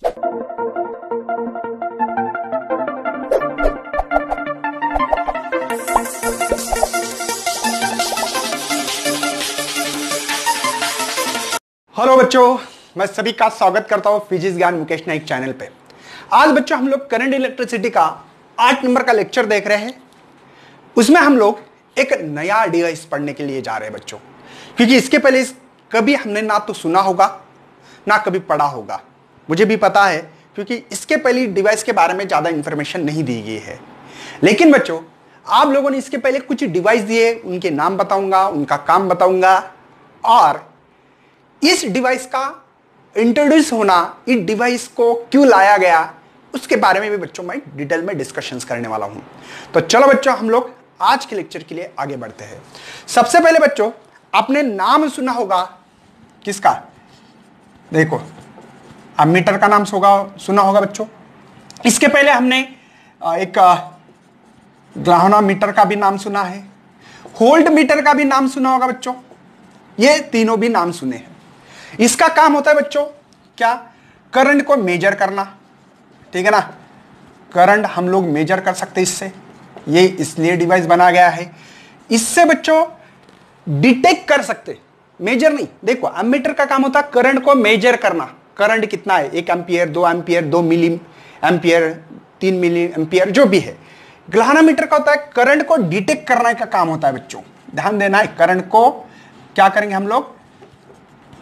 Hello बच्चों, मैं सभी का स्वागत करता हूं फिजिक्स ज्ञान मुकेश नाइक चैनल पे। आज बच्चों हम लोग करंट इलेक्ट्रिसिटी का 8 नंबर का लेक्चर देख रहे हैं। उसमें हम लोग एक नया डिवाइस पढ़ने के लिए जा रहे हैं बच्चों, क्योंकि इसके पहले कभी हमने ना तो सुना होगा ना कभी पढ़ा होगा। मुझे भी पता है, क्योंकि इसके पहले डिवाइस के बारे में ज्यादा इंफॉर्मेशन नहीं दी गई है। लेकिन बच्चों, आप लोगों ने इसके पहले कुछ डिवाइस दिए, उनके नाम बताऊंगा, उनका काम बताऊंगा, और इस डिवाइस का इंट्रोड्यूस होना, इस डिवाइस को क्यों लाया गया, उसके बारे में भी बच्चों मैं डिटेल में डिस्कशंस करने वाला हूं। तो चलो बच्चों, हम लोग आज के लेक्चर के लिए आगे बढ़ते हैं। सबसे पहले बच्चों, आपने नाम सुना होगा किसका? देखो, एमीटर का नाम सुना होगा बच्चों। इसके पहले हमने एक ग्लाहनोमीटर का भी नाम सुना है, वोल्ट मीटर का भी नाम सुना होगा बच्चों। ये तीनों भी नाम सुने हैं। इसका काम होता है बच्चों क्या? करंट को मेजर करना, ठीक है ना। करंट हम लोग मेजर कर सकते हैं इससे, ये इसलिए डिवाइस बना गया है। इससे बच्चों डिटेक्ट कर सकते, मेजर नहीं। देखो, एमीटर का काम होता है करंट को मेजर करना। करंट कितना है, 1 ampere, 2 ampere, 2 milli ampere, 3 milli ampere, जो भी है। ग्लाहनोमीटर का होता है करंट को डिटेक्ट करने का काम होता है बच्चों। ध्यान देना है, करंट को क्या करेंगे हम लोग?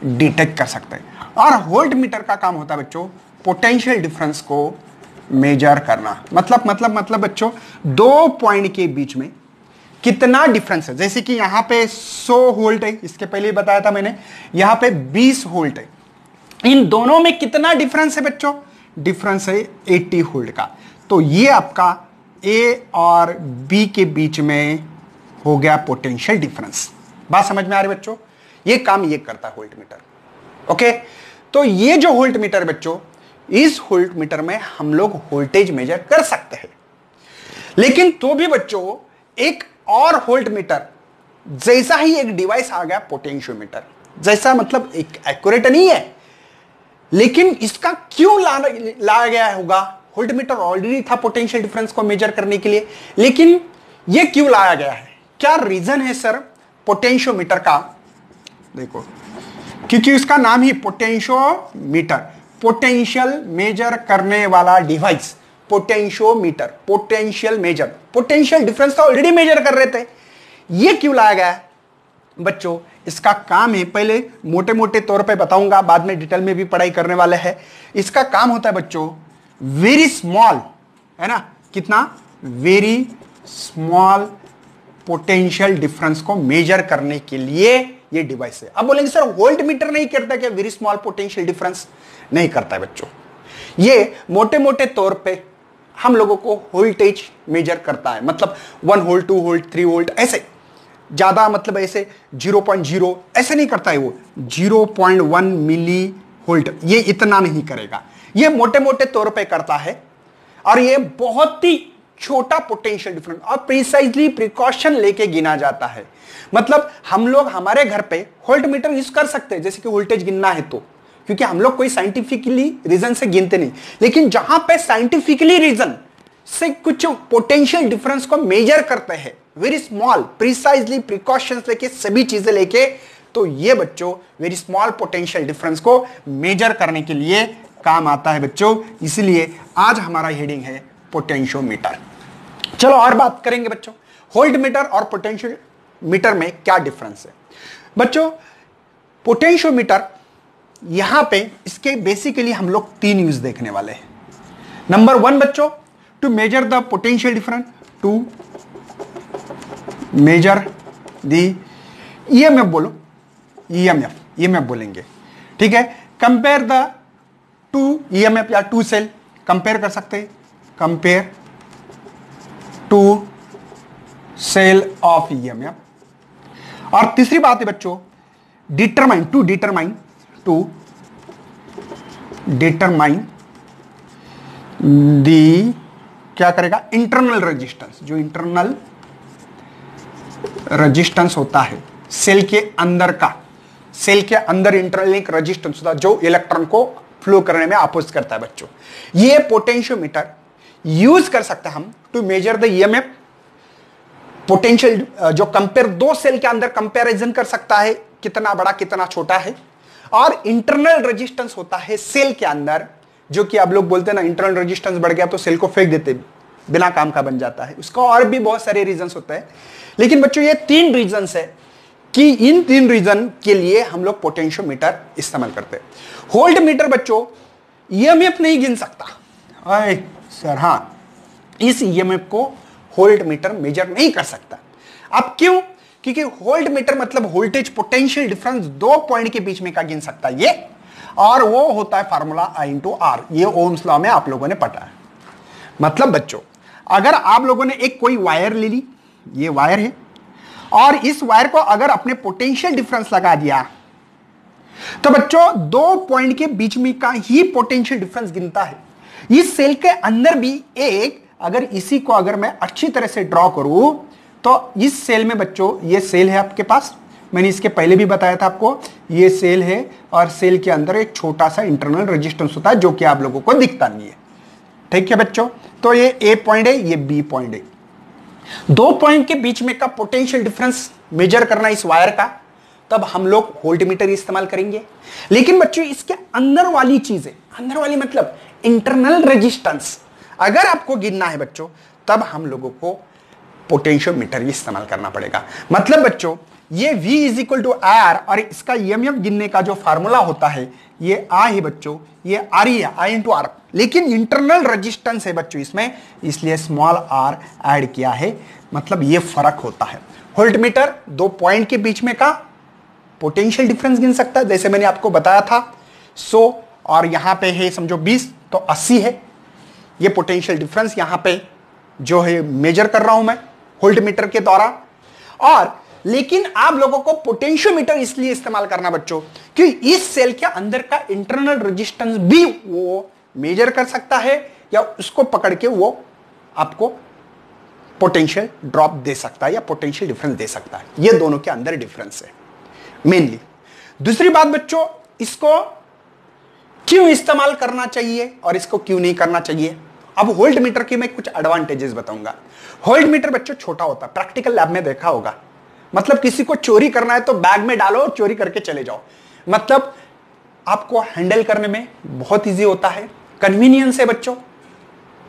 डिटेक्ट कर सकते हैं। और वोल्ट मीटर का काम होता है बच्चों पोटेंशियल डिफरेंस को मेजर करना। मतलब बच्चों, दो पॉइंट के बीच में कितना डिफरेंस है। जैसे कि यहां पे 100 वोल्ट है, इसके पहले बताया था मैंने, यहां पे 20 वोल्ट है। इन दोनों में कितना डिफरेंस है बच्चों? डिफरेंस है 80 वोल्ट का। तो ये आपका ए और बी के बीच में हो गया पोटेंशियल डिफरेंस। बात समझ में आ रही बच्चों? ये काम ये करता है वोल्ट मीटर। ओके, तो ये जो वोल्ट मीटर बच्चों, इस वोल्ट मीटर में हम लोग वोल्टेज मेजर कर सकते हैं। लेकिन तो भी बच्चों, एक और वोल्ट मीटर जैसा ही एक डिवाइस आ गया, पोटेंशियोमीटर जैसा, मतलब एक एक्यूरेट नहीं है, लेकिन इसका क्यों लाया गया होगा? वोल्ट मीटर ऑलरेडी था पोटेंशियल डिफरेंस को मेजर करने के लिए, लेकिन ये क्यों लाया गया है? क्या रीजन है सर पोटेंशियोमीटर का? देखो, क्योंकि उसका नाम ही पोटेंशियोमीटर, पोटेंशियल मेजर करने वाला device. Potentiometer, potential measure, potential difference तो ऑलरेडी मेजर कर रहे थे। ये क्यों लाया गया है बच्चों? इसका काम है, पहले मोटे मोटे तौर पे बताऊंगा, बाद में डिटेल में भी पढ़ाई करने वाले हैं। इसका काम होता है बच्चों वेरी स्मॉल, है ना, कितना? वेरी स्मॉल पोटेंशियल डिफरेंस को मेजर करने के लिए ये डिवाइस है। अब बोलेंगे सर वोल्ट मीटर नहीं करता क्या वेरी स्मॉल पोटेंशियल डिफरेंस? नहीं करता है बच्चों। ये मोटे मोटे तौर पे हम लोगों को वोल्टेज मेजर करता है, मतलब 1 वोल्ट, 2 वोल्ट, 3 वोल्ट, ऐसे ज्यादा, मतलब ऐसे 0.0 ऐसे नहीं करता है वो। 0.1 मिली वोल्ट ये इतना नहीं करेगा, ये मोटे मोटे तौर पे करता है। और ये बहुत ही छोटा पोटेंशियल डिफरेंस और प्रिसाइजली प्रिकॉशन लेके गिना जाता है। मतलब हम लोग हमारे घर पे वोल्ट मीटर यूज कर सकते हैं, जैसे कि वोल्टेज गिनना है तो, क्योंकि हम लोग कोई साइंटिफिकली रीजन से गिनते नहीं। लेकिन जहां पे साइंटिफिकली रीजन से कुछ पोटेंशियल डिफरेंस को मेजर करते हैं, वेरी स्मॉल, प्रिसाइजली प्रिकॉशंस लेके, सभी चीजें लेके, तो ये बच्चों वेरी स्मॉल पोटेंशियल डिफरेंस को मेजर करने के लिए काम आता है बच्चों। इसलिए आज हमारा हेडिंग है पोटेंशियोमीटर। चलो और बात करेंगे बच्चों, वोल्ट मीटर और पोटेंशियल मीटर में क्या डिफरेंस है बच्चों। पोटेंशियोमीटर यहां पे इसके बेसिकली हम लोग 3 यूज देखने वाले हैं। नंबर 1 बच्चों, to measure the potential difference, to measure the EMF, बोलो ईएमएफ बोलेंगे, ठीक है। कंपेयर द टू ईएमएफ या टू सेल, कंपेयर कर सकते हैं, compare two cell of EMF. और तीसरी बात है बच्चों, डिटरमाइन, टू डिटरमाइन दी, क्या करेगा? इंटरनल रेजिस्टेंस, जो इंटरनल रेजिस्टेंस होता है सेल के अंदर का, सेल के अंदर इंटरनल एक रेजिस्टेंस होता है जो इलेक्ट्रॉन को फ्लो करने में अपोज करता है बच्चों। ये पोटेंशियोमीटर यूज कर सकते हैं हम to measure the EMF potential, जो कंपेयर दो सेल के अंदर कंपैरिजन कर सकता है कितना बड़ा कितना छोटा है। और इंटरनल रेजिस्टेंस होता है सेल के अंदर, जो कि आप लोग बोलते हैं ना इंटरनल रेजिस्टेंस बढ़ गया तो सेल को फेंक देते, बिना काम का बन जाता है। उसका और भी बहुत सारे रीजंस होते हैं, लेकिन बच्चों ये 3 रीजंस है कि इन 3 रीजन के लिए हम लोग पोटेंशियोमीटर इस्तेमाल करते हैं। होल्ट मीटर बच्चों ईएमएफ नहीं गिन सकता। सर हाँ, इस ईएमएफ को होल्ट मीटर मेजर नहीं कर सकता। अब क्यों? क्योंकि होल्ट मीटर मतलब वोल्टेज पोटेंशियल डिफरेंस 2 पॉइंट के बीच में का गिन सकता है ये, और वो होता है फार्मूला I/R। ये ओम्स लॉ में आप लोगों ने पढ़ा है। मतलब बच्चों अगर आप लोगों ने एक कोई वायर ले ली, ये वायर है, और इस वायर को अगर अपने पोटेंशियल डिफरेंस लगा दिया तो बच्चों 2 पॉइंट के बीच में का ही पोटेंशियल डिफरेंस गिनता है। इस सेल के अंदर भी एक, अगर इसी को अगर मैं अच्छी तरह से ड्रॉ करूं तो इस सेल में बच्चों, ये सेल है आपके पास, मैंने इसके पहले भी बताया था आपको, ये सेल है और सेल के अंदर एक छोटा सा इंटरनल रेजिस्टेंस होता है जो कि आप लोगों को दिखता नहीं है। ठीक है बच्चों, तो ये ए पॉइंट है, ये बी पॉइंट है। 2 पॉइंट के बीच में का पोटेंशियल डिफरेंस मेजर करना इस वायर का, तब हम लोग वोल्ट मीटर इस्तेमाल करेंगे। लेकिन बच्चों इसके अंदर वाली चीजें, अंदर वाली मतलब इंटरनल रेजिस्टेंस अगर आपको गिनना है बच्चों, तब हम लोगों को पोटेंशियोमीटर इस्तेमाल करना पड़ेगा। मतलब बच्चों ये V = R और इसका ईएमएफ गिनने का जो फार्मूला होता है ये I है बच्चों, ये R ही है, I/R। लेकिन इंटरनल रेजिस्टेंस है बच्चों इसमें, इसलिए स्मॉल r ऐड किया है। मतलब ये फर्क होता है। वोल्ट मीटर 2 पॉइंट के बीच में का पोटेंशियल डिफरेंस गिन सकता है, जैसे मैंने आपको बताया था 100 और यहां पे है समझो 20 तो 80 है। ये पोटेंशियल डिफरेंस यहां पे जो है मेजर कर रहा हूं मैं वोल्ट मीटर के द्वारा। और लेकिन आप लोगों को पोटेंशियोमीटर इसलिए इस्तेमाल करना बच्चों कि इस सेल के अंदर का इंटरनल रेजिस्टेंस भी वो मेजर कर सकता है, या उसको पकड़ के वो आपको पोटेंशियल ड्रॉप दे सकता है या पोटेंशियल डिफरेंस दे सकता है। ये दोनों के अंदर डिफरेंस है मेनली। दूसरी बात बच्चों, इसको क्यों इस्तेमाल करना चाहिए और इसको क्यों नहीं करना चाहिए। अब वोल्ट मीटर के मैं कुछ एडवांटेजेस बताऊंगा। वोल्ट मीटर बच्चों छोटा होता है, प्रैक्टिकल लैब में देखा होगा। मतलब किसी को चोरी करना है तो बैग में डालो और चोरी करके चले जाओ। मतलब आपको हैंडल करने में बहुत इजी होता है, कन्वीनियंस है बच्चों,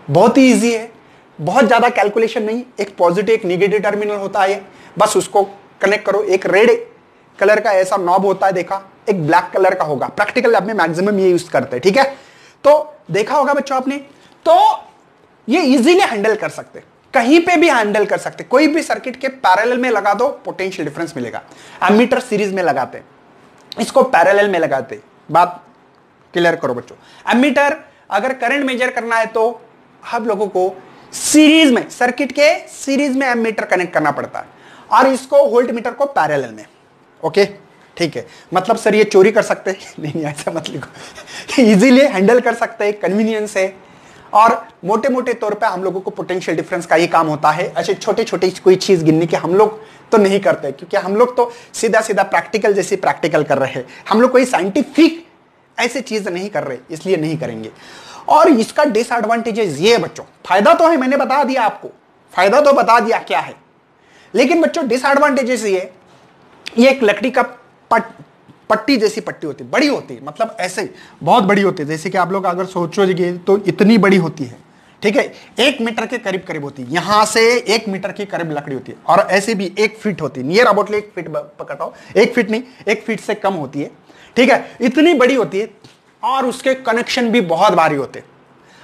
बहुत ही इजी है, बहुत ज्यादा कैलकुलेशन नहीं। एक पॉजिटिव एक नेगेटिव टर्मिनल होता है, बस उसको कनेक्ट करो। एक रेड कलर का ऐसा नॉब होता है देखा, एक ब्लैक कलर का होगा। प्रैक्टिकल लैब में मैक्सिमम ये यूज करते हैं, ठीक है। तो देखा होगा बच्चों आपने, तो ये इजीली हैंडल कर सकते, कहीं पे भी हैंडल कर सकते। कोई भी सर्किट के पैरेलल में लगा दो, पोटेंशियल डिफरेंस मिलेगा। एमीटर सीरीज में लगाते, इसको पैरेलल में लगाते। बात क्लियर करो बच्चों। एमीटर अगर करंट मेजर करना है तो आप लोगों को सीरीज में, सर्किट के सीरीज में एमीटर कनेक्ट करना पड़ता है, और इसको वोल्ट मीटर को पैरेलल में। ओके ठीक है। मतलब सर ये चोरी कर सकते हैं? नहीं ऐसा मत लिखो। इजीली हैंडल कर सकते हैं, कन्वीनियंस है। और मोटे मोटे तौर पे हम लोगों को पोटेंशियल डिफरेंस का ही काम होता है। ऐसे छोटे छोटे कोई चीज गिनने के हम लोग तो नहीं करते, क्योंकि हम लोग तो सीधा सीधा प्रैक्टिकल जैसे प्रैक्टिकल कर रहे हैं। हम लोग कोई साइंटिफिक ऐसे चीज नहीं कर रहे, इसलिए नहीं करेंगे। और इसका डिसएडवांटेजेस ये बच्चों, फायदा तो है, मैंने बता दिया आपको, फायदा तो बता दिया क्या है। लेकिन बच्चों डिसएडवांटेजेस ये एक लकड़ी का पट्टी जैसी पट्टी होती है, बड़ी होती है, मतलब ऐसे बहुत बड़ी होती है। जैसे कि आप लोग अगर सोचोगे तो इतनी बड़ी होती है, ठीक है, 1 मीटर के करीब करीब होती है। यहां से 1 मीटर के करीब लकड़ी होती है, और ऐसे भी 1 फीट होती है, नियर अबाउटली 1 फीट पकड़ता हूं, 1 फीट नहीं, 1 फीट से कम होती है, ठीक है। इतनी बड़ी होती है, और उसके कनेक्शन भी बहुत भारी होते हैं।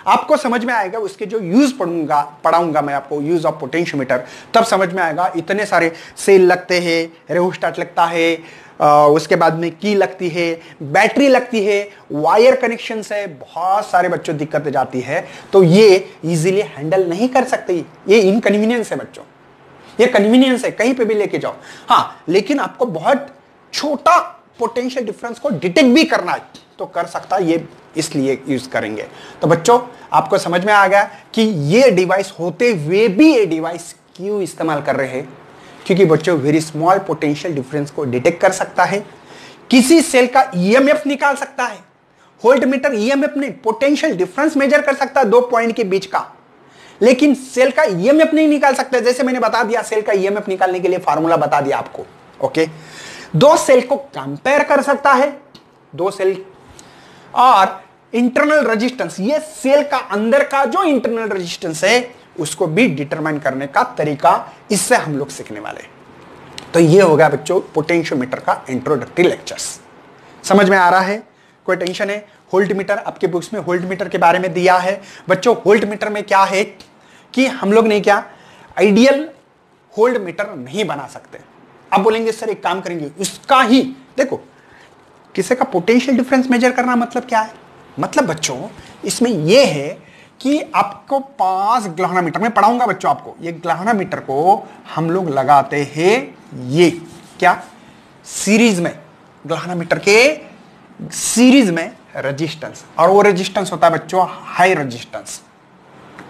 आपको समझ में आएगा उसके जो यूज पढ़ाऊंगा मैं आपको, यूज ऑफ पोटेंशियोमीटर, तब समझ में आएगा। इतने सारे सेल लगते हैं, रेओस्टेट लगता है, उसके बाद में की लगती है, बैटरी लगती है, वायर कनेक्शन है, बहुत सारे बच्चों दिक्कतें जाती है। तो ये इजीली हैंडल नहीं कर सकते, ये इनकन्वीनियंस है बच्चों, ये कन्वीनियंस है, कहीं पे भी लेके जाओ। हाँ, लेकिन आपको बहुत छोटा पोटेंशियल डिफरेंस को डिटेक्ट भी करना है तो कर सकता है, ये इसलिए यूज करेंगे। तो बच्चों आपको समझ में आ गया कि ये डिवाइस होते हुए भी ये डिवाइस क्यों इस्तेमाल कर रहे हैं। क्योंकि बच्चों वेरी स्मॉल पोटेंशियल डिफरेंस को डिटेक्ट कर सकता है, किसी सेल का ईएमएफ निकाल सकता है, वोल्ट मीटर ईएमएफ नहीं, पोटेंशियल डिफरेंस मेजर कर सकता है दो पॉइंट के बीच का, लेकिन सेल का ईएमएफ नहीं निकाल सकता। जैसे मैंने बता दिया, सेल का ईएमएफ निकालने के लिए फार्मूला बता दिया आपको। ओके, दो सेल को कंपेयर कर सकता है, दो सेल, और इंटरनल रेजिस्टेंस, ये सेल का अंदर का जो इंटरनल रेजिस्टेंस है उसको भी डिटरमाइन करने का तरीका इससे हम लोग सीखने वाले हैं। तो ये होगा बच्चों पोटेंशियोमीटर का इंट्रोडक्टरी लेक्चर्स। समझ में आ रहा है? कोई टेंशन है? वोल्ट मीटर आपके बुक्स में वोल्ट मीटर के बारे में दिया है बच्चों। वोल्ट मीटर में क्या है कि हम लोग ने क्या आइडियल वोल्ट मीटर नहीं बना सकते। अब बोलेंगे सर एक काम करेंगे, उसका ही देखो, किसी का पोटेंशियल डिफरेंस मेजर करना मतलब क्या है? मतलब बच्चों इसमें यह है कि आपको पास ग्लैवानोमीटर में पढ़ाऊंगा बच्चों आपको, ये ग्लैवानोमीटर को हम लोग लगाते हैं ये क्या सीरीज में, ग्लैवानोमीटर के सीरीज में रेजिस्टेंस, और वो रेजिस्टेंस होता है बच्चों हाई रेजिस्टेंस।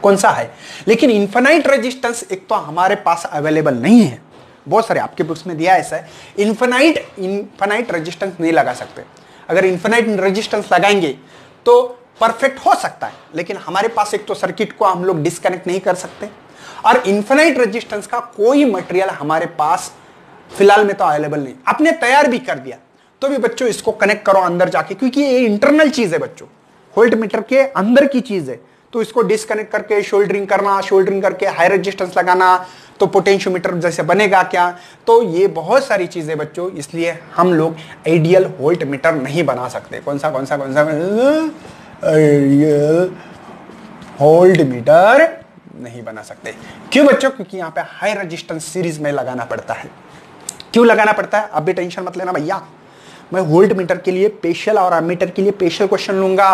कौन सा है? लेकिन इनफाइनाइट रेजिस्टेंस एक तो हमारे पास अवेलेबल नहीं है, बहुत सारे आपके बुक्स में दिया है ऐसा है, इनफाइनाइट रेजिस्टेंस नहीं लगा सकते। अगर इनफाइनाइट रेजिस्टेंस लगाएंगे तो परफेक्ट हो सकता है, लेकिन हमारे पास एक तो सर्किट को हम लोग डिस्कनेक्ट नहीं कर सकते, और इनफाइनाइट रेजिस्टेंस का कोई मटेरियल हमारे पास फिलहाल में तो अवेलेबल नहीं। आपने तैयार भी कर दिया तो भी बच्चों इसको कनेक्ट करो अंदर जाके, क्योंकि ये इंटरनल चीज है बच्चों, वोल्ट मीटर के अंदर की चीज है। तो इसको डिस्कनेक्ट करके शोल्डरिंग करना, शोल्डरिंग करके हाई रेजिस्टेंस लगाना, तो पोटेंशियोमीटर जैसे बनेगा क्या? तो ये बहुत सारी चीजें बच्चों, इसलिए हम लोग आइडियल वोल्ट मीटर नहीं बना सकते। कौन सा आइडियल वोल्ट मीटर नहीं बना सकते। क्यों बच्चों? क्योंकि यहां पे हाई रेजिस्टेंस सीरीज में लगाना पड़ता है। क्यों लगाना पड़ता है? अब भी टेंशन मत लेना भैया, मैं वोल्ट मीटर के लिए स्पेशल और एमीटर के लिए स्पेशल क्वेश्चन लूंगा।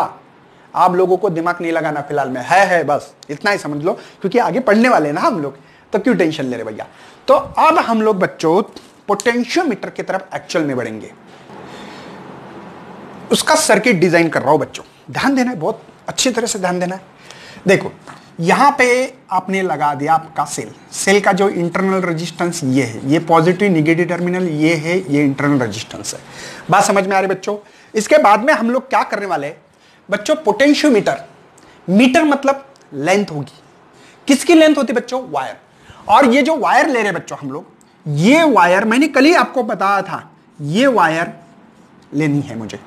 आप लोगों को दिमाग नहीं लगाना फिलहाल में, है बस इतना ही समझ लो, क्योंकि आगे पढ़ने वाले हैं ना हम लोग, तो क्यों टेंशन ले रहे भैया। तो अब हम लोग बच्चों पोटेंशियोमीटर की तरफ एक्चुअल में बढ़ेंगे। उसका सर्किट डिजाइन कर रहा हूं बच्चों, ध्यान देना है, बहुत अच्छी तरह से ध्यान देना है। देखो यहां पे आपने लगा दिया आपका सेल का जो इंटरनल रेजिस्टेंस ये है, ये पॉजिटिव नेगेटिव टर्मिनल ये है, ये इंटरनल रेजिस्टेंस है। बात समझ में आ रही बच्चों? इसके बाद में हम लोग क्या करने वाले हैं बच्चों? पोटेंशियोमीटर, मीटर मतलब लेंथ होगी। किसकी लेंथ होती है बच्चों? वायर। और ये जो वायर ले रहे बच्चों हम लोग, ये वायर मैंने कल ही आपको बताया था, ये वायर लेनी है मुझे।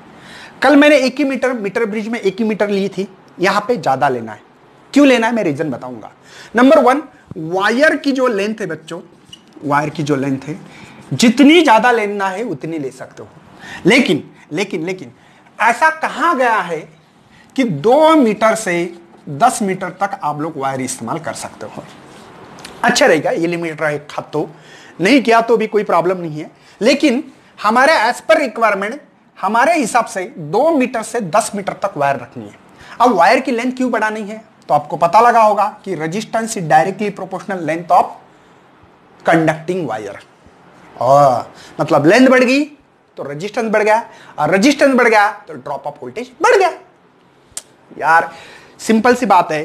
कल मैंने 1 ही मीटर ब्रिज में 1 ही मीटर ली थी, यहां पे ज्यादा लेना है। क्यों लेना है मैं रीजन बताऊंगा। नंबर 1, वायर की जो लेंथ है बच्चों, वायर की जो लेंथ है, जितनी ज्यादा लेना है उतनी ले सकते हो। लेकिन ऐसा कहा गया है कि 2 मीटर से 10 मीटर तक आप लोग वायर इस्तेमाल कर सकते हो। अच्छा रहेगा, ये लिमिट रखा तो, नहीं किया तो भी कोई प्रॉब्लम नहीं है, लेकिन हमारे एज पर रिक्वायरमेंट हमारे हिसाब से 2 मीटर से 10 मीटर तक वायर रखनी है। अब वायर की लेंथ क्यों बढ़ानी है? तो आपको पता लगा होगा कि resistance is directly proportional length of conducting wire. और मतलब लेंथ बढ़ गई तो रेजिस्टेंस बढ़ गया, और रेजिस्टेंस बढ़ गया तो ड्रॉप ऑफ वोल्टेज बढ़ गया। यार सिंपल सी बात है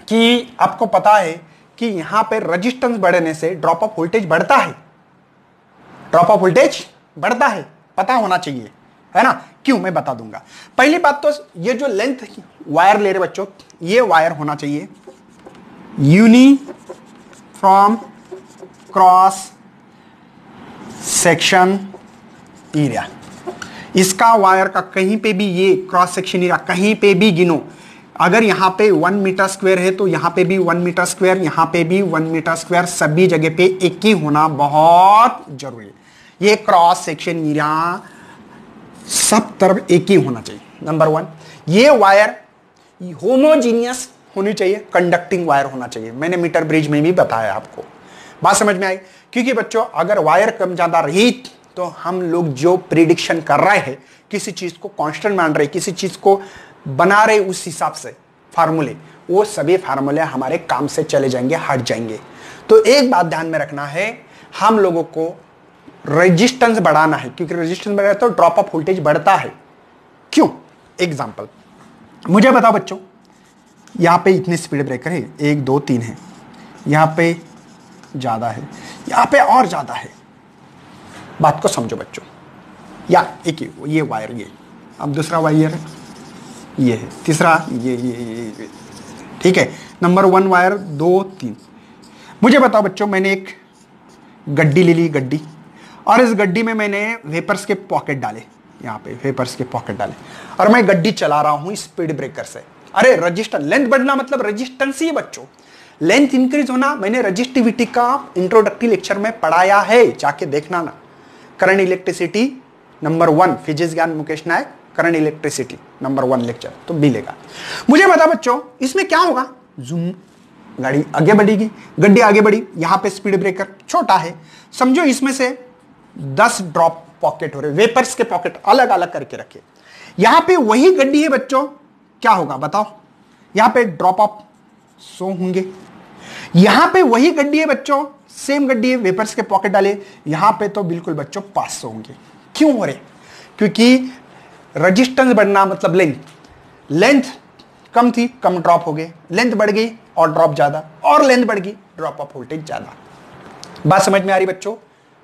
कि आपको पता है कि यहां पे रेजिस्टेंस बढ़ने से ड्रॉप ऑफ वोल्टेज बढ़ता है, ड्रॉप ऑफ वोल्टेज बढ़ता है, पता होना चाहिए, है ना? क्यों, मैं बता दूंगा। पहली बात तो ये जो लेंथ वायर ले रहे बच्चों, ये वायर होना चाहिए यूनिफॉर्म क्रॉस सेक्शन एरिया। इसका वायर का कहीं पे भी ये क्रॉस सेक्शन एरिया कहीं पे भी गिनो, अगर यहां पे 1 मीटर स्क्वायर है तो यहां पे भी 1 मीटर स्क्वायर, यहां पे भी 1 मीटर स्क्वायर, सभी जगह पे एक ही होना बहुत जरूरी है। ये क्रॉस सेक्शन एरिया सब तरफ एक ही होना चाहिए। नंबर 1, ये वायर होमोजीनियस होनी चाहिए, कंडक्टिंग वायर होना चाहिए। मैंने मीटर ब्रिज में भी बताया आपको, बात समझ में आई? क्योंकि बच्चों अगर वायर कम ज्यादा रही तो हम लोग जो प्रिडिक्शन कर रहे हैं, किसी चीज को कांस्टेंट मान रहे, किसी चीज को बना रहे, उस हिसाब से फार्मूले, वो सभी फार्मूले हमारे काम से चले जाएंगे, हट जाएंगे। तो एक बात ध्यान में रखना है, हम लोगों को रेजिस्टेंस बढ़ाना है, क्योंकि रेजिस्टेंस बढ़ा तो ड्रॉप ऑफ वोल्टेज बढ़ता है। क्यों? एग्जांपल मुझे बताओ बच्चों, यहां पे इतने स्पीड ब्रेकर है, 1 2 3 है, यहां पे ज्यादा है, यहां पे और ज्यादा है। बात को समझो बच्चों, या एक ये वायर, ये अब दूसरा वायर है, ये है तीसरा, ये। ठीक है, नंबर 1 वायर 2 3। मुझे बताओ बच्चों, मैंने एक गड्डी ले ली, गड्डी, और इस गड्डी में मैंने वेपर्स के पॉकेट डाले, यहाँ पे वेपर्स के पॉकेट डाले, और मैं गड्डी चला रहा हूं स्पीड ब्रेकर से। अरे रजिस्टेंस, लेंथ बढ़ना मतलब रेजिस्टेंस ही है बच्चों, लेंथ इंक्रीज होना। मैंने रजिस्टिविटी का इंट्रोडक्टरी लेक्चर में पढ़ाया है, जाके देखना ना। करंट इलेक्ट्रिसिटी नंबर 1, फिजिक्स ज्ञान मुकेश नायक, करंट इलेक्ट्रिसिटी नंबर 1 लेक्चर तो मिलेगा। मुझे बता बच्चों, इसमें क्या होगा, जूम, गाड़ी आगे बढ़ेगी, गड्डी आगे बढ़ी, यहां पे स्पीड ब्रेकर छोटा है, समझो इसमें से 10 ड्रॉप पॉकेट हो रहे, वेपर्स के पॉकेट अलग अलग करके रखे। यहां पे वही गड्डी है बच्चों, क्या होगा बताओ, यहां पे ड्रॉप ऑफ 100 होंगे। यहां पे वही गड्डी है बच्चों, सेम गड्डी है, वेपर्स के पॉकेट डाले, यहां पे तो बिल्कुल बच्चों 500 होंगे। क्यों हो रहे, क्योंकि रजिस्टेंस बढ़ना मतलब लेंथ कम थी, कम ड्रॉप हो गए, लेंथ बढ़ गई और ड्रॉप ज्यादा, और लेंथ बढ़ गई, ड्रॉप ऑफ वोल्टेज ज्यादा। बात समझ में आ रही बच्चों,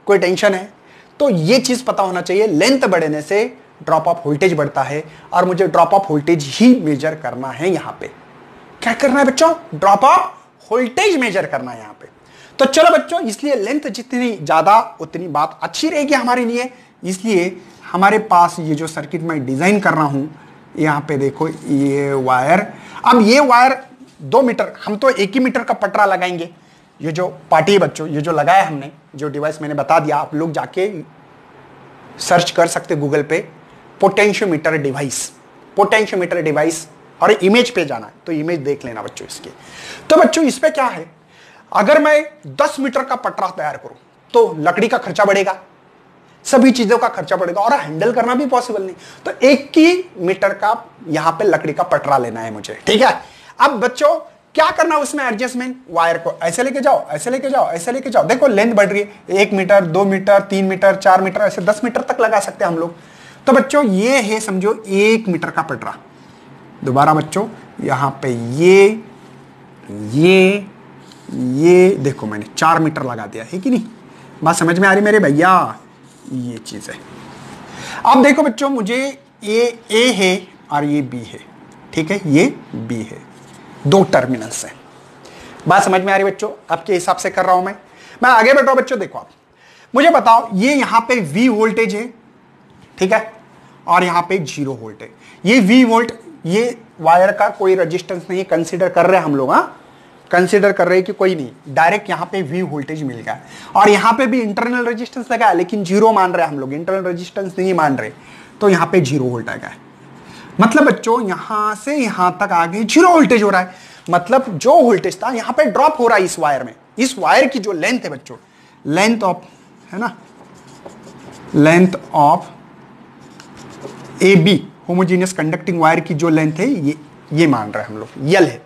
कोई टेंशन है? तो ये चीज पता होना चाहिए, लेंथ बढ़ने से ड्रॉप ऑफ वोल्टेज बढ़ता है, और मुझे ड्रॉप ऑफ वोल्टेज ही मेजर करना है। यहां पे क्या करना है बच्चों, ड्रॉप ऑफ वोल्टेज मेजर करना है यहां पे। तो चलो बच्चों, इसलिए लेंथ जितनी ज्यादा उतनी बात अच्छी रहेगी हमारे लिए। इसलिए हमारे पास ये जो सर्किट मैं डिजाइन कर रहा हूं, यहां पे देखो ये वायर, अब ये वायर 2 मीटर, हम तो 1 ही मीटर का पटरा लगाएंगे। ये जो पार्टी है बच्चों, ये जो लगाया हमने, जो डिवाइस मैंने बता दिया, आप लोग जाके सर्च कर सकते गूगल पे, पोटेंशियोमीटर डिवाइस, पोटेंशियोमीटर डिवाइस, और इमेज पे जाना है तो इमेज देख लेना बच्चों इसके। तो बच्चों इस पे क्या है, अगर मैं 10 मीटर का पटरा तैयार करूं तो लकड़ी का खर्चा बढ़ेगा, सभी चीजों का खर्चा बढ़ेगा, और हैंडल करना भी पॉसिबल नहीं। तो 1 ही मीटर का यहां पे लकड़ी का पटरा लेना है मुझे, ठीक है। अब बच्चों क्या करना है उसमें एडजस्टमेंट, वायर को ऐसे लेके जाओ, ऐसे लेके जाओ, ऐसे लेके जाओ। देखो लेंथ बढ़ रही है, 1 मीटर, 2 मीटर, 3 मीटर, 4 मीटर, ऐसे 10 मीटर तक लगा सकते हैं हम लोग। तो बच्चों ये है समझो 1 मीटर का पटरा। दोबारा बच्चों यहां पे ये देखो मैंने 4 मीटर लगा दिया है कि नहीं, बात समझ में आ रही मेरे भैया, ये चीज है। अब देखो बच्चों, मुझे ये ए है और ये बी है, ठीक है, ये बी है, 2 टर्मिनल्स हैं। बात समझ में आ रही बच्चों, आपके हिसाब से कर रहा हूं मैं आगे बढ़ रहा हूं बच्चों। देखो आप मुझे बताओ, ये यहां पे V वोल्टेज है, ठीक है, और यहां पे 0 वोल्ट है। ये V वोल्ट, ये वायर का कोई रेजिस्टेंस नहीं कंसीडर कर रहे हैं हम लोग, हाँ कंसीडर कर रहे हैं कि कोई नहीं, डायरेक्ट यहां पे V वोल्टेज मिल गया। और यहां पे भी इंटरनल रेजिस्टेंस लगा है, लेकिन 0 मान रहे हैं हम लोग, इंटरनल रेजिस्टेंस नहीं मान रहे, तो यहां पे 0 वोल्ट आ गया। मतलब बच्चों यहां से यहां तक आगे 0 वोल्टेज हो रहा है, मतलब जो वोल्टेज था यहां पे ड्रॉप हो रहा है इस वायर में। इस वायर की जो लेंथ है बच्चों, लेंथ ऑफ, है ना, length of A be homogeneous conducting wire की जो लेंथ है, ये मान रहे हैं हम लोग, यल है।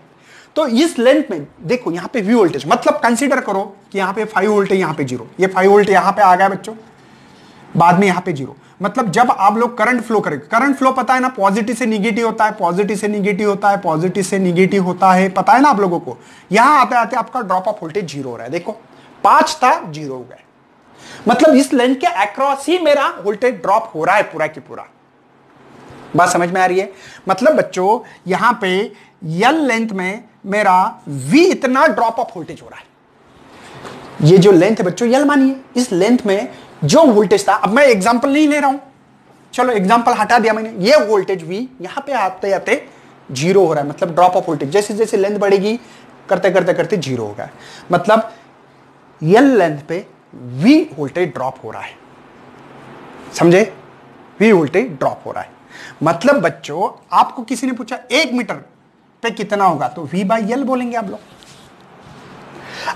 तो इस लेंथ में देखो यहां पे V वोल्टेज, मतलब कंसीडर करो कि यहां पे 5 वोल्ट है, यहां पे 0, ये 5 वोल्ट यहां पे आ गया बच्चों, बाद में यहां पे 0। मतलब जब आप लोग करंट फ्लो करेंगे, करंट फ्लो पता है ना, पॉजिटिव से निगेटिव होता है, पॉजिटिव से निगेटिव होता है, पॉजिटिव से निगेटिव होता है, पता है ना आप लोगों को। यहां आते आते आपका ड्रॉप ऑफ वोल्टेज 0 हो रहा है, देखो 5 था 0 हो गया, मतलब इस लेंथ के अक्रॉस ही मेरा वोल्टेज ड्रॉप हो रहा है पूरा की पूरा। बात समझ में आ रही है? मतलब बच्चों यहां पे यल लेंथ में मेरा V इतना ड्रॉप ऑफ वोल्टेज हो रहा है। ये जो लेंथ है बच्चों यल मानिए, इस लेंथ में जो वोल्टेज था, अब मैं एग्जांपल नहीं ले रहा हूं, चलो एग्जांपल हटा दिया मैंने, ये वोल्टेज V यहां पे आते आते 0 हो रहा है, मतलब ड्रॉप ऑफ वोल्टेज जैसे जैसे लेंथ बढ़ेगी करते करते करते 0 हो गया, मतलब यल लेंथ पे V वोल्टेज ड्रॉप हो रहा है, समझे? V वोल्टेज ड्रॉप हो रहा है। मतलब बच्चों आपको किसी ने पूछा 1 मीटर पे कितना होगा, तो V बाई L बोलेंगे आप लोग।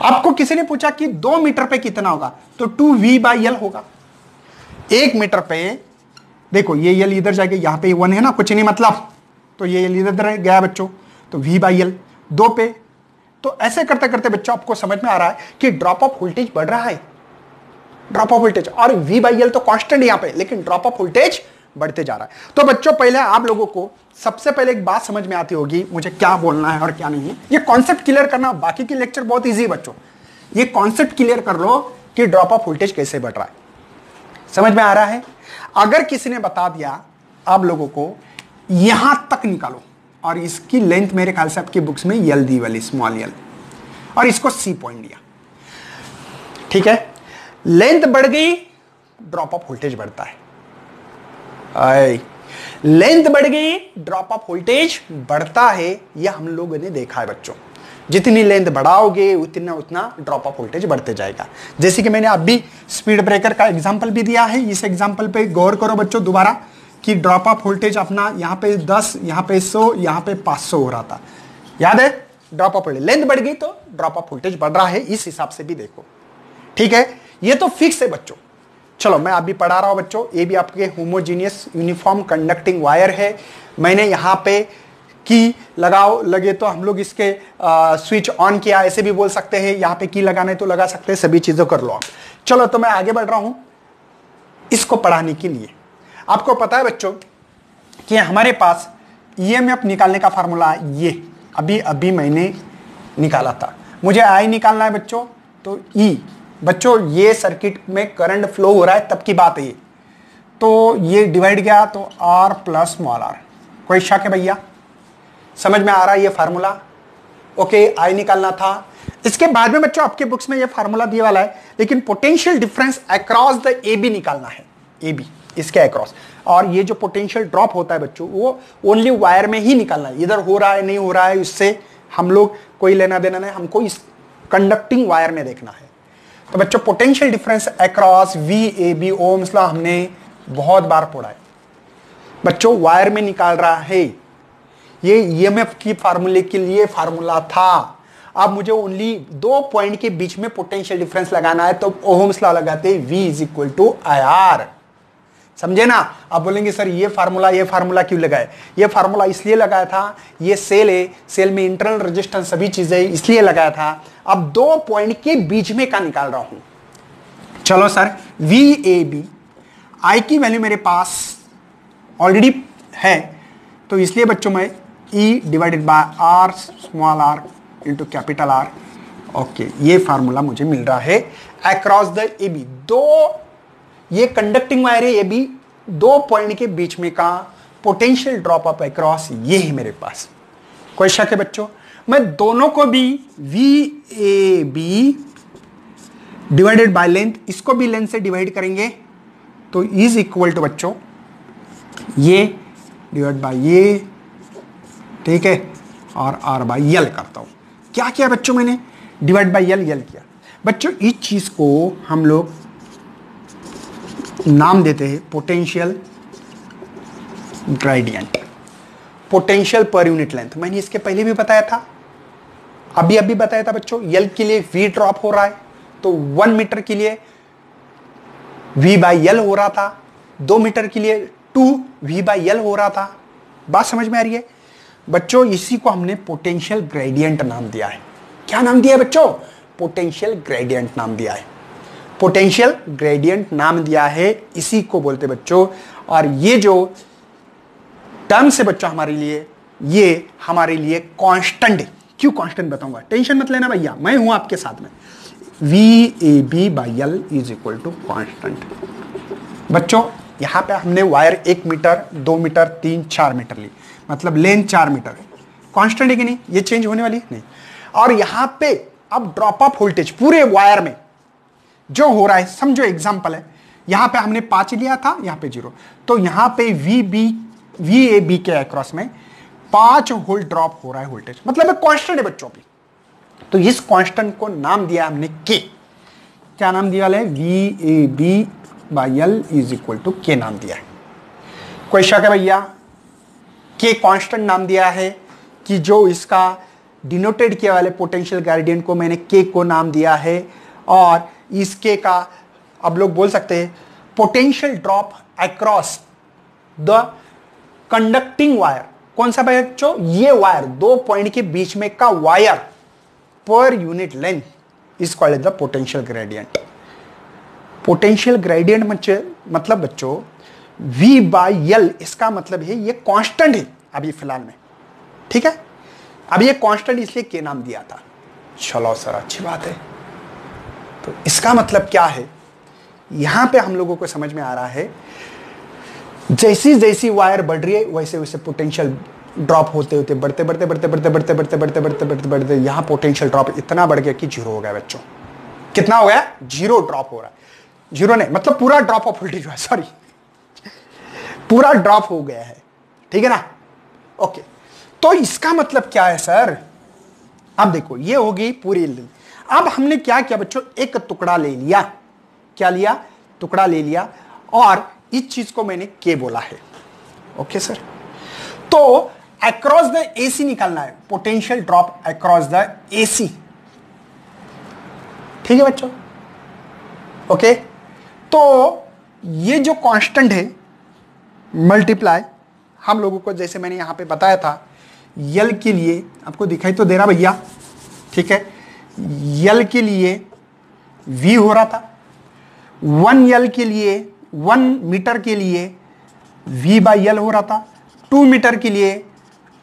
आपको किसी ने पूछा कि 2 मीटर पे कितना होगा, तो 2V बाई L होगा। 1 मीटर पे देखो ये L इधर जाएगा, यहां पे 1 है ना, कुछ नहीं मतलब, तो ये L इधर गया बच्चों, तो V बाई L 2 पे। तो ऐसे करते करते बच्चों आपको समझ में आ रहा है कि ड्रॉप ऑफ वोल्टेज बढ़ रहा है, ड्रॉप ऑफ वोल्टेज, और V बाई L तो कांस्टेंट यहां पे, लेकिन ड्रॉप ऑफ वोल्टेज बढ़ते जा रहा है। तो बच्चों पहले आप लोगों को सबसे पहले एक बात समझ में आती होगी मुझे क्या बोलना है और क्या नहीं है, ये कॉन्सेप्ट क्लियर करना। बाकी की लेक्चर बहुत इजी है बच्चों, ये कॉन्सेप्ट क्लियर कर लो कि ड्रॉप ऑफ वोल्टेज कैसे बढ़ रहा है, समझ में आ रहा है? अगर किसी ने बता दिया आप लोगों को यहां तक निकालो, और इसकी लेंथ मेरे ख्याल से आपकी बुक्स में यल दी वाली, स्मॉल यल, और इसको सी पॉइंट दिया। ठीक है, लेंथ बढ़ गई, ड्रॉप ऑफ वोल्टेज बढ़ता है। लेंथ बढ़ गई, ड्रॉप ऑफ वोल्टेज बढ़ता है, यह हम लोगों ने देखा है बच्चों। जितनी लेंथ बढ़ाओगे उतना उतना ड्रॉप ऑफ वोल्टेज बढ़ते जाएगा। जैसे कि मैंने अभी स्पीड ब्रेकर का एग्जांपल भी दिया है, इस एग्जांपल पे गौर करो बच्चों दोबारा, कि ड्रॉप ऑफ वोल्टेज अपना यहाँ पे 10, यहाँ पे 100, यहाँ पे 500 हो रहा था, याद है? ड्रॉप ऑफ वोल्टेज, लेंथ बढ़ गई तो ड्रॉप ऑफ वोल्टेज बढ़ रहा है, इस हिसाब से भी देखो। ठीक है, ये तो फिक्स है बच्चों। चलो मैं अभी पढ़ा रहा हूं बच्चों, ये भी आपके होमोजीनियस यूनिफॉर्म कंडक्टिंग वायर है। मैंने यहाँ पे की लगाओ, लगे तो हम लोग इसके स्विच ऑन किया, ऐसे भी बोल सकते हैं, यहाँ पे की लगाना है तो लगा सकते हैं, सभी चीजों कर लो आप। चलो तो मैं आगे बढ़ रहा हूं इसको पढ़ाने के लिए। आपको पता है बच्चों कि हमारे पास ईएमएफ निकालने का फार्मूला ये अभी अभी मैंने निकाला था। मुझे आई निकालना है बच्चों, तो ई, बच्चों ये सर्किट में करंट फ्लो हो रहा है तब की बात है ये, तो ये डिवाइड गया तो आर प्लस स्मॉल आर। कोई शक है भैया? समझ में आ रहा है ये फार्मूला? ओके, आई निकालना था। इसके बाद में बच्चों आपके बुक्स में ये फार्मूला दिया वाला है, लेकिन potential difference across the A B निकालना है, ए बी इसके अक्रॉस। और ये जो पोटेंशियल ड्रॉप होता है बच्चों, वो ओनली वायर में ही निकालना है, इधर हो रहा है नहीं हो रहा है इससे हम लोग कोई लेना देना नहीं, हमको इस कंडक्टिंग वायर में देखना है। तो बच्चों potential difference across V A B, Ohm's law हमने बहुत बार पढ़ा है बच्चों, वायर में निकाल रहा है। ये ईएमएफ की फार्मूले के लिए फार्मूला था। अब मुझे ओनली 2 पॉइंट के बीच में पोटेंशियल डिफरेंस लगाना है, तो ओम्स लॉ लगाते हैं, V is equal to I R. समझे ना? आप बोलेंगे सर ये फार्मूला क्यों लगाए? ये फार्मूला इसलिए लगाया था, ये सेल है, सेल में इंटरनल रेजिस्टेंस सभी चीजें इसलिए लगाया था। अब 2 पॉइंट के बीच में का निकाल रहा हूं। चलो सर, वी ए बी, आई की वैल्यू मेरे पास ऑलरेडी है, तो इसलिए बच्चों मैं E divided by R small R into capital R. Okay, ये फार्मूला मुझे मिल रहा है अक्रॉस द ए बी। ये कंडक्टिंग वायर है, ये भी 2 पॉइंट के बीच में का पोटेंशियल ड्रॉप ऑफ अक्रॉस ये है मेरे पास। कोई शक है बच्चों? मैं दोनों को भी V A B divided by length, इसको भी लेंथ से डिवाइड करेंगे तो इज इक्वल टू बच्चों ये डिवाइड बाय ये, ठीक है, और आर बाय यल करता हूं। क्या किया बच्चों मैंने? डिवाइड बाय यल किया। बच्चों इस चीज को हम लोग नाम देते हैं potential gradient, potential per unit length. मैंने इसके पहले भी बताया था, अभी बताया था बच्चों। यल के लिए V ड्रॉप हो रहा है, तो 1 मीटर के लिए V बाई यल हो रहा था, 2 मीटर के लिए 2V बाई यल हो रहा था। बात समझ में आ रही है बच्चों? इसी को हमने पोटेंशियल ग्रेडियंट नाम दिया है। क्या नाम दिया है बच्चों? पोटेंशियल ग्रेडियंट नाम दिया है। पोटेंशियल ग्रेडियंट नाम दिया है, इसी को बोलते बच्चों। और ये जो टर्म से बच्चों हमारे लिए, ये हमारे लिए कांस्टेंट है। क्यों कांस्टेंट बताऊंगा, टेंशन मत लेना भैया, मैं हूं आपके साथ में। V A B by L is equal to constant. बच्चों यहां पे हमने वायर 1 मीटर 2 मीटर 3 4 मीटर ली, मतलब लेंथ 4 मीटर है। कांस्टेंट है कि नहीं? ये चेंज होने वाली है नहीं। और यहां पे अब ड्रॉप ऑफ वोल्टेज पूरे वायर में जो हो रहा है, समझो एग्जांपल है, यहां पे हमने 5 लिया था, यहां पे 0, तो यहां पे वी ए बी के अक्रॉस में 5 वोल्ट ड्रॉप हो रहा है वोल्टेज, मतलब कांस्टेंट है बच्चों भी। तो इस कांस्टेंट को नाम दिया हमने के। क्या नाम दिया है? V A B by L is equal to K नाम दिया है। कोई शक है भैया? के कांस्टेंट नाम दिया है कि जो इसका डिनोटेड किया वाले पोटेंशियल ग्रेडियंट को मैंने के को नाम दिया है। और इसके का अब लोग बोल सकते हैं potential drop across the conducting wire. कौन सा बच्चों? ये वायर, 2 पॉइंट के बीच में का wire per unit length is called the potential gradient. Potential gradient मतलब बच्चों V बाई एल, इसका मतलब है ये कांस्टेंट है अभी फिलहाल में, ठीक है। अब ये कांस्टेंट इसलिए के नाम दिया था। चलो सर अच्छी बात है। तो इसका मतलब क्या है, यहां पे हम लोगों को समझ में आ रहा है जैसी जैसी वायर बढ़ रही है वैसे वैसे पोटेंशियल ड्रॉप होते होते बढ़ते बढ़ते बढ़ते बढ़ते बढ़ते बढ़ते बढ़ते बढ़ते बढ़ते बढ़ते यहां पोटेंशियल ड्रॉप इतना बढ़ गया कि जीरो हो गया बच्चों। कितना हो गया? जीरो ड्रॉप हो रहा है। जीरो नहीं, मतलब पूरा ड्रॉप ऑफ वोल्टेज हुआ है, सॉरी, पूरा ड्रॉप हो गया है। ठीक है ना? ओके, तो इसका मतलब क्या है सर? अब देखो, ये होगी पूरी लेंथ। अब हमने क्या किया बच्चों? एक टुकड़ा ले लिया। क्या लिया? टुकड़ा ले लिया, और इस चीज को मैंने के बोला है। ओके सर, तो अक्रॉस द एसी निकालना है, potential drop across the AC. ठीक है बच्चों? ओके, तो ये जो कांस्टेंट है मल्टीप्लाई, हम लोगों को जैसे मैंने यहां पे बताया था, यल के लिए आपको दिखाई तो दे रहा भैया, ठीक है, यल के लिए v हो रहा था, 1 यल के लिए, 1 मीटर के लिए v बाई यल हो रहा था, 2 मीटर के लिए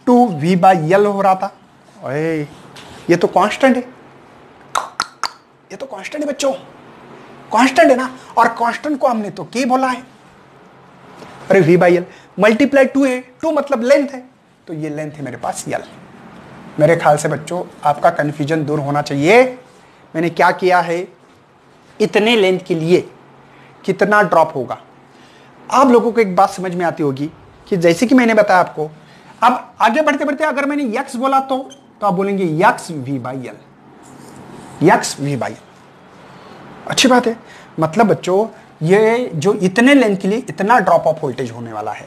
2v बाई यल हो रहा था। ओए, ये तो कांस्टेंट है, ये तो कांस्टेंट है बच्चों, कांस्टेंट है ना, और कांस्टेंट को हमने तो के बोला है। अरे v बाई यल मल्टीप्लाई 2 है, 2 मतलब लेंथ है, तो ये लेंथ है मेरे पास यल। मेरे ख्याल से बच्चों आपका कंफ्यूजन दूर होना चाहिए। मैंने क्या किया है, इतने लेंथ के लिए कितना ड्रॉप होगा। आप लोगों को एक बात समझ में आती होगी कि जैसे कि मैंने बताया आपको, अब आगे बढ़ते बढ़ते अगर मैंने यक्स बोला तो आप बोलेंगे X V by L, X V by L. अच्छी बात है, मतलब बच्चों ये जो इतने लेंथ के लिए इतना ड्रॉप ऑफ वोल्टेज होने वाला है,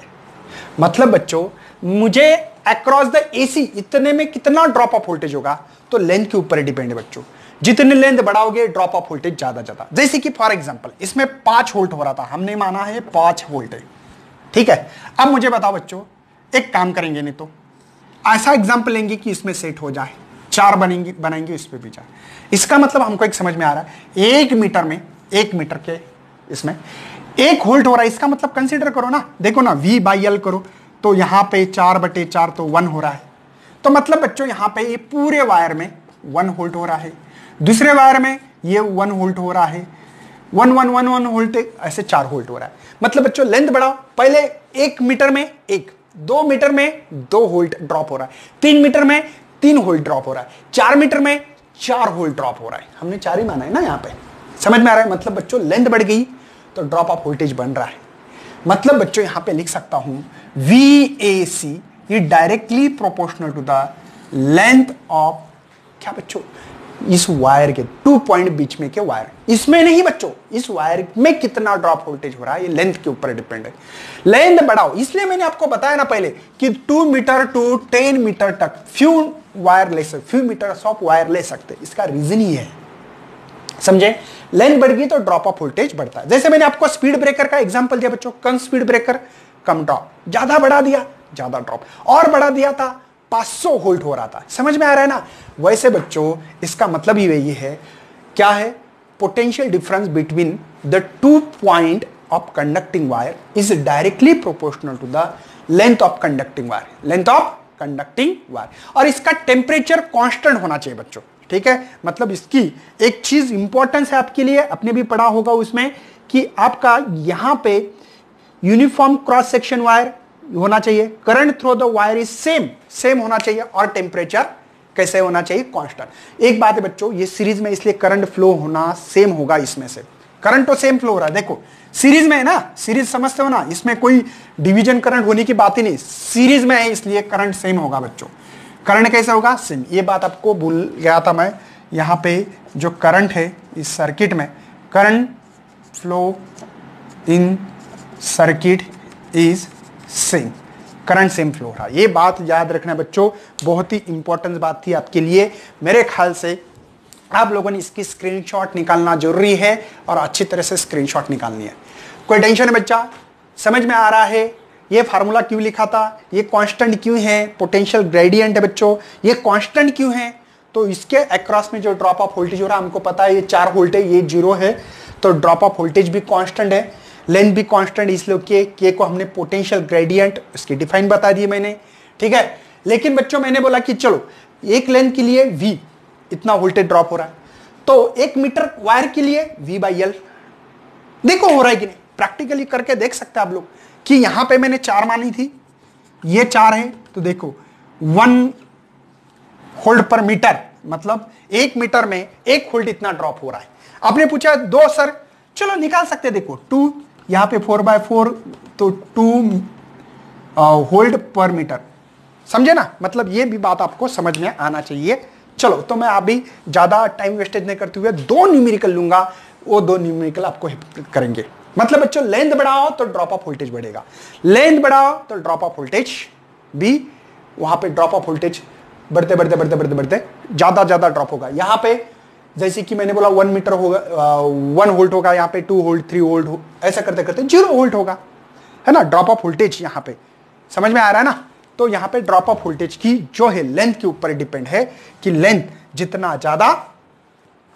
मतलब बच्चों मुझे अक्रॉस द एसी इतने में कितना ड्रॉप ऑफ वोल्टेज होगा, तो लेंथ के ऊपर डिपेंड है बच्चों। जितने लेंथ बढ़ाओगे ड्रॉप ऑफ वोल्टेज ज्यादा ज्यादा। जैसे कि फॉर एग्जांपल इसमें 5 वोल्ट हो रहा था, हमने माना है 5 वोल्ट है, ठीक है। अब मुझे बताओ बच्चों, एक काम करेंगे, नहीं तो ऐसा एग्जांपल लेंगे कि इसमें सेट हो जाए, 4 बनाएंगे इस पे भी जाए। इसका मतलब हमको एक समझ में आ रहा है, 1 मीटर में, 1 मीटर के इसमें 1 वोल्ट हो रहा है। इसका मतलब कंसीडर करो ना, देखो ना, v बाई एल करो तो यहां पे 4/4 तो 1 हो रहा है। तो मतलब बच्चों यहां पे ये पूरे वायर में 1 वोल्ट हो रहा है, दूसरे वायर में ये 1 वोल्ट हो रहा है, 1 वोल्ट, ऐसे 4 वोल्ट हो रहा है। मतलब बच्चों लेंथ बढ़ाओ, पहले 1 मीटर में 1, 2 मीटर में 2 वोल्ट ड्रॉप हो रहा है, 3 मीटर में 3 वोल्ट ड्रॉप हो रहा है, 4 मीटर में 4 वोल्ट ड्रॉप हो रहा है। हमने 4 ही माना है ना यहाँ पे, समझ में आ रहा है? मतलब बच्चों लेंथ बढ़ गई तो ड्रॉप ऑफ वोल्टेज बन रहा है। मतलब बच्चों यहां पे लिख सकता हूं VAC ये directly proportional to the length of, क्या बच्चों, इस वायर के 2 पॉइंट बीच में के वायर, इसमें नहीं बच्चों, इस वायर में कितना ड्रॉप वोल्टेज हो रहा है, ये लेंथ के ऊपर डिपेंड है। लेंथ बढ़ाओ, इसलिए मैंने आपको बताया ना पहले कि 2 मीटर टू 10 मीटर तक फ्यू वायर ले सकते, फ्यू मीटर्स ऑफ वायर ले सकते। इसका रीजन ही है, समझे? लेंथ बढ़ गई तो ड्रॉप ऑफ वोल्टेज बढ़ता है। जैसे मैंने आपको स्पीड ब्रेकर का एग्जांपल दिया बच्चों, कम स्पीड ब्रेकर कम ड्रॉप, ज्यादा बढ़ा दिया ज्यादा ड्रॉप, और बढ़ा दिया था 500 वोल्ट हो रहा था। समझ में आ रहा है ना? वैसे बच्चों इसका मतलब ही वही है, क्या है, potential difference between the 2 point of conducting wire is directly proportional to the length of conducting wire, length of conducting wire. और इसका टेम्परेचर कांस्टेंट होना चाहिए बच्चों, ठीक है। मतलब इसकी एक चीज इंपॉर्टेंस है आपके लिए, आपने भी पढ़ा होगा उसमें, कि आपका यहां पे यूनिफॉर्म क्रॉस सेक्शन वायर होना चाहिए, current through the wire is same होना चाहिए, और टेम्परेचर कैसे होना चाहिए, कांस्टेंट। एक बात है बच्चों, ये सीरीज में इसलिए करंट फ्लो होना सेम होगा, इसमें से करंट तो सेम फ्लो हो रहा है, देखो सीरीज में है ना, सीरीज समझते हो ना, इसमें कोई डिवीजन करंट होने की बात ही नहीं, सीरीज में है इसलिए करंट सेम होगा बच्चों। करंट कैसा होगा, सेम। ये बात आपको भूल गया था मैं, यहां पे जो करंट है इस सर्किट में, current flow in circuit is same, current same flow हो रहा है। ये बात याद रखना बच्चों, बहुत ही इंपॉर्टेंट बात थी आपके लिए। मेरे ख्याल से आप लोगों ने इसकी स्क्रीनशॉट निकालना जरूरी है, और अच्छी तरह से स्क्रीनशॉट निकालनी है। कोई टेंशन है बच्चा? समझ में आ रहा है ये फार्मूला क्यों लिखा था, ये कांस्टेंट क्यों है, पोटेंशियल ग्रेडियंट है बच्चों, ये कांस्टेंट क्यों है? तो इसके अक्रॉस में जो ड्रॉप ऑफ वोल्टेज हो रहा है, हमको पता है ये 4 वोल्ट है, ये 0 है, तो ड्रॉप ऑफ वोल्टेज भी कांस्टेंट है, लेंथ भी कांस्टेंट, इसलिए के को हमने पोटेंशियल ग्रेडियंट इसकी डिफाइन बता दी मैंने, ठीक है। लेकिन बच्चों मैंने बोला कि चलो एक लेंथ के लिए V इतना वोल्टेज ड्रॉप हो रहा है, तो 1 मीटर वायर के लिए V बाई एल, देखो हो रहा है कि नहीं, प्रैक्टिकली करके देख सकते हैं आप लोग कि यहां पे मैंने 4 मानी थी, ये 4 है, तो देखो 1 होल्ड पर मीटर, मतलब 1 मीटर में 1 होल्ड इतना ड्रॉप हो रहा है। आपने पूछा 2 सर, चलो निकाल सकते हैं, देखो 2 यहां पे 4/4, तो 2 होल्ड पर मीटर, समझे ना, मतलब ये भी बात आपको समझ में आना चाहिए। चलो तो मैं अभी ज्यादा टाइम वेस्टेज नहीं करते हुए 2 न्यूमेरिकल लूंगा, वो 2 न्यूमेरिकल आपको हेल्प करेंगे। मतलब बच्चों लेंथ बढ़ाओ तो ड्रॉप ऑफ वोल्टेज बढ़ेगा, लेंथ बढ़ाओ तो ड्रॉप ऑफ वोल्टेज भी, वहां पे ड्रॉप ऑफ वोल्टेज बढ़ते बढ़ते बढ़ते बढ़ते बढ़ते ज्यादा ड्रॉप होगा। यहां पे जैसे कि मैंने बोला 1 मीटर होगा, 1 वोल्ट होगा, यहाँ पे 2 वोल्ट 3 वोल्ट, ऐसा करते करते 0 वोल्ट होगा, है ना, ड्रॉप ऑफ वोल्टेज यहाँ पे, समझ में आ रहा है ना। तो यहाँ पे ड्रॉप ऑफ वोल्टेज की जो है लेंथ के ऊपर डिपेंड है कि लेंथ जितना ज्यादा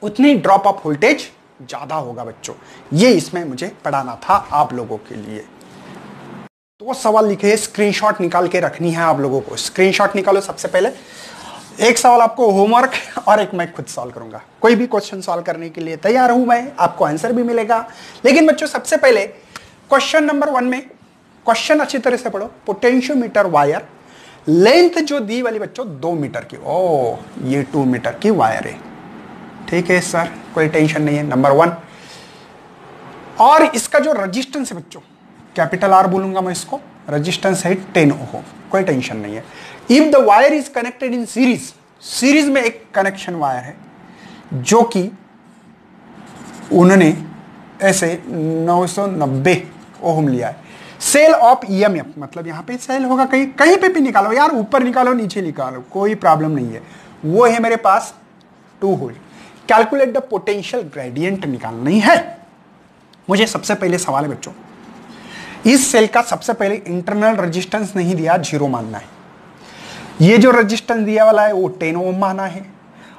उतनी ड्रॉप ऑफ वोल्टेज ज्यादा होगा बच्चों। ये इसमें मुझे पढ़ाना था आप लोगों के लिए। तो वो सवाल लिखे, स्क्रीनशॉट निकाल के रखनी है आप लोगों को। स्क्रीनशॉट निकालो सबसे पहले, एक सवाल आपको होमवर्क और एक मैं खुद सॉल्व करूंगा। कोई भी क्वेश्चन सॉल्व करने के लिए तैयार हूं मैं, आपको आंसर भी मिलेगा। लेकिन बच्चों सबसे पहले क्वेश्चन नंबर 1 में क्वेश्चन अच्छी तरह से पढ़ो। पोटेंशियोमीटर वायर, लेंथ जो दी वाली बच्चों 2 मीटर की, ओ ये 2 मीटर की वायर है, ठीक है सर, कोई टेंशन नहीं है, नंबर 1। और इसका जो रजिस्टेंस है बच्चों, कैपिटल आर बोलूंगा मैं इसको, रजिस्टेंस है 10 ओम, कोई टेंशन नहीं है। If the wire is connected in series, series में एक कनेक्शन वायर है जो कि उन्होंने ऐसे 990 ओम लिया है। सेल ऑफ ईएमएफ, मतलब यहां पे सेल होगा, कहीं कहीं पे भी निकालो यार, ऊपर निकालो नीचे निकालो, कोई प्रॉब्लम नहीं है। वो है मेरे पास 2 volt. Calculate the potential gradient निकालनी है मुझे। सबसे पहले सवाल है बच्चों, इस सेल का सबसे पहले इंटरनल रेजिस्टेंस नहीं दिया, 0 मानना है। ये जो रेजिस्टेंस दिया वाला है वो 10 ओम माना है,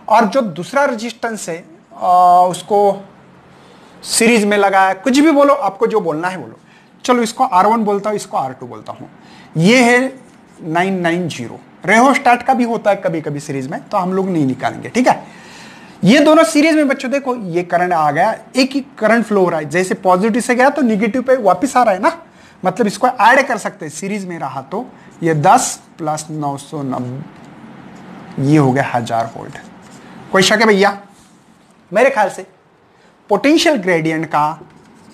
और जो दूसरा रेजिस्टेंस है उसको सीरीज में लगाया, कुछ भी बोलो, आपको जो बोलना है बोलो। चलो इसको R1 बोलता हूं, इसको R2 बोलता हूं। ये है 990, रेहोस्टैट का भी होता है कभी कभी सीरीज में, तो हम लोग नहीं निकालेंगे, ठीक है। ये दोनों सीरीज में बच्चों देखो, ये करंट आ गया, एक ही करंट फ्लो हो रहा है, जैसे पॉजिटिव से गया तो निगेटिव पे वापस आ रहा है ना, मतलब इसको ऐड कर सकते हैं। सीरीज में रहा तो ये 10 + 990, ये हो गया 1000 वोल्ट। कोई शक है भैया? मेरे ख्याल से पोटेंशियल ग्रेडियंट का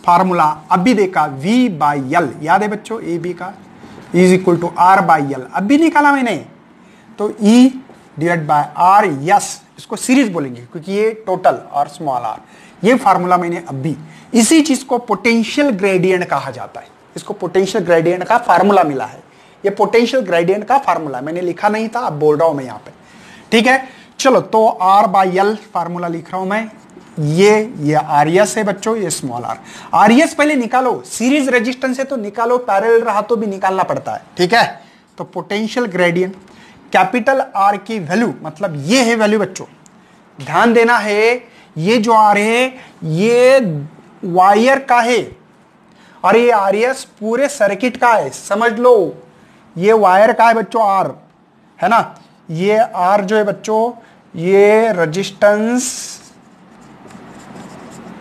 फार्मूला अभी देखा, V/L, याद है बच्चों, ए बी का इज इक्वल टू R/L, अभी निकाला मैंने, तो E/R, यस, इसको सीरीज बोलेंगे क्योंकि ये टोटल और स्मॉल r, ये फार्मूला मैंने अभी, इसी चीज को पोटेंशियल ग्रेडियंट कहा जाता है। इसको पोटेंशियल ग्रेडियंट का फार्मूला मिला है, ये पोटेंशियल ग्रेडियंट का फार्मूला मैंने लिखा नहीं था, अब बोल रहा हूं मैं यहां पे, ठीक है। चलो तो R/L फार्मूला लिख रहा हूं मैं, ये RS है बच्चों, ये स्मॉल r। RS पहले निकालो, सीरीज रेजिस्टेंस है तो निकालो, पैरेलल रहा तो भी निकालना पड़ता है, ठीक है। तो पोटेंशियल ग्रेडियंट कैपिटल R की वैल्यू, मतलब ये है वैल्यू बच्चों, ध्यान देना है, ये जो R है ये वायर का है, और ये RS पूरे सर्किट का है, समझ लो, ये वायर का है बच्चों R, है ना। ये R जो है बच्चों, ये रेजिस्टेंस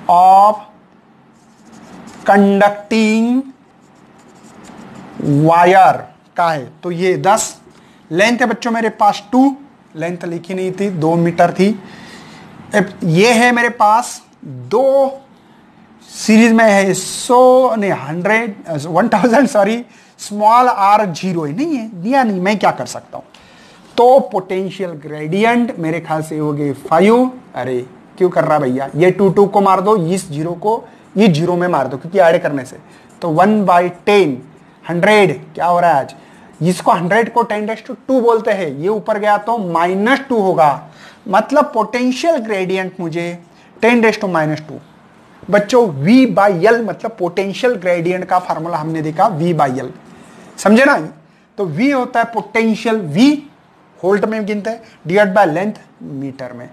ऑफ कंडक्टिंग वायर का है, तो ये 10, लेंथ है बच्चों मेरे पास 2, लेंथ लिखी नहीं थी, 2 मीटर थी। ये है मेरे पास 2, सीरीज में है 100 नहीं 100 1000 सॉरी, स्मॉल r 0 है, नहीं है दिया नहीं, मैं क्या कर सकता हूं। तो पोटेंशियल ग्रेडियंट मेरे ख्याल से हो गए 5, अरे क्यों कर रहा भैया, ये 2 को मार दो, इस 0 को ये 0 में मार दो क्योंकि ऐड करने से, तो 1/10 100 क्या हो रहा है आज, इसको 100 को 10⁻² बोलते हैं, ये ऊपर गया तो -2 होगा, मतलब पोटेंशियल ग्रेडियंट मुझे 10⁻²। बच्चों V/L मतलब पोटेंशियल ग्रेडियंट का फार्मूला हमने देखा, V/L, समझे ना। तो V होता है पोटेंशियल, V वोल्ट में गिनते हैं, डिवाइड बाय लेंथ मीटर में,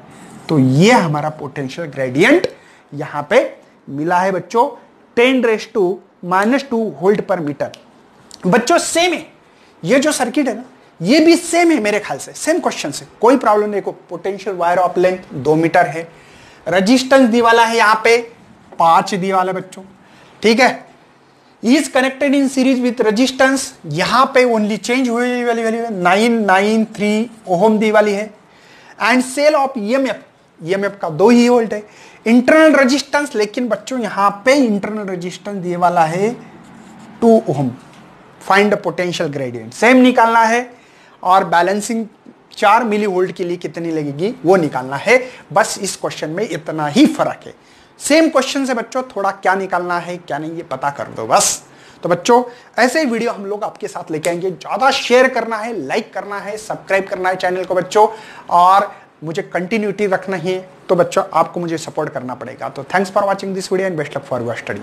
तो ये हमारा पोटेंशियल ग्रेडियंट यहां पे मिला है बच्चों, 10⁻² वोल्ट पर मीटर। बच्चों सेम है, ये जो सर्किट है ना, ये भी सेम है मेरे ख्याल से, सेम क्वेश्चन से, कोई प्रॉब्लम नहीं। Potential wire of length 2 metre है, रजिस्टेंस दी वाला है यहां पे 5 दी वाला बच्चों, ठीक है। Is connected in series with resistance, यहां पे ओनली चेंज हुई वाली वैल्यू है 993 ओहम दी वाली है। And cell of EMF, EMF का 2 ही वोल्ट है। इंटरनल रेजिस्टेंस, लेकिन बच्चों यहां पे इंटरनल रेजिस्टेंस दिए वाला है 2 ohm. Find the potential gradient same निकालना है, और बैलेंसिंग 4 मिली वोल्ट के लिए कितनी लगेगी वो निकालना है। बस इस क्वेश्चन में इतना ही फर्क है। सेम क्वेश्चन से बच्चों थोड़ा क्या निकालना है क्या नहीं ये पता कर दो बस। तो बच्चों ऐसे ही वीडियो हम लोग आपके साथ लेके आएंगे। ज्यादा शेयर करना है, लाइक करना है, सब्सक्राइब करना है चैनल को बच्चों, और मुझे कंटिन्यूटी रखना है। तो बच्चों आपको मुझे सपोर्ट करना पड़ेगा। तो thanks for watching this video and best luck for your study.